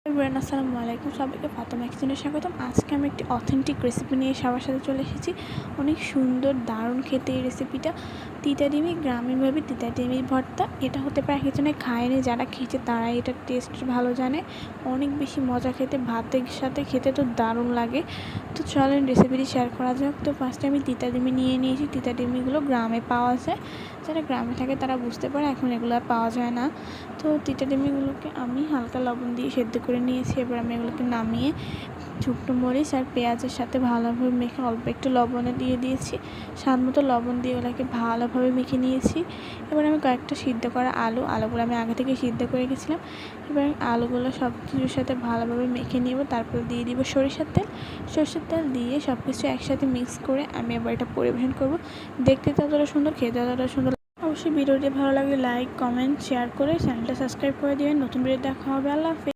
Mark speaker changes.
Speaker 1: Everyone আসসালামু আলাইকুম, সবাইকে ফাতেমা কিচেনে স্বাগতম। আজকে আমি একটি অথেন্টিক রেসিপি নিয়ে সবার সাথে চলে এসেছি। অনেক সুন্দর দারুণ খেতে এই রেসিপিটা। তিতা ডিমি, গ্রামীণভাবে তিতা ডিমি ভর্তা। এটা হতে পারে একজনে খায়নি, যারা খেয়েছে তারাই এটার টেস্ট ভালো জানে। অনেক বেশি মজা খেতে, ভাতের সাথে খেতে তো দারুণ লাগে। তো চলেন রেসিপিটি শেয়ার করা যাক। তো ফার্স্টে আমি তিতা ডিমি নিয়ে নিয়েছি। তিতা ডিমিগুলো গ্রামে পাওয়া যায়, যারা গ্রামে থাকে তারা বুঝতে পারে, এখন এগুলো আর পাওয়া যায় না। তো তিতা ডিমিগুলোকে আমি হালকা লবণ দিয়ে সেদ্ধ করে নিয়েছি। এবার আমি এগুলোকে নামিয়ে শুকনো মরিচ আর পেঁয়াজের সাথে ভালোভাবে মেখে অল্প একটু লবণে দিয়ে দিয়েছি। স্বাদ মতো লবণ দিয়ে ওগুলোকে ভালোভাবে মেখে নিয়েছি। এবার আমি কয়েকটা সিদ্ধ করা আলুগুলো আমি আগে থেকে সিদ্ধ করে রেখেছিলাম। এবার আলুগুলো সব কিছুর সাথে ভালোভাবে মেখে নেব। তারপর দিয়ে দিব সরিষার তেল দিয়ে সব কিছু একসাথে মিক্স করে আমি এবার এটা পরিবেশন করব। দেখতে ততটা সুন্দর, খেতে ততটা সুন্দর। অবশ্যই ভিডিওটি ভালো লাগলে লাইক, কমেন্ট, শেয়ার করে চ্যানেলটা সাবস্ক্রাইব করে দিবেন। নতুন ভিডিও দেখা হবে। আল্লাহ হাফেজ।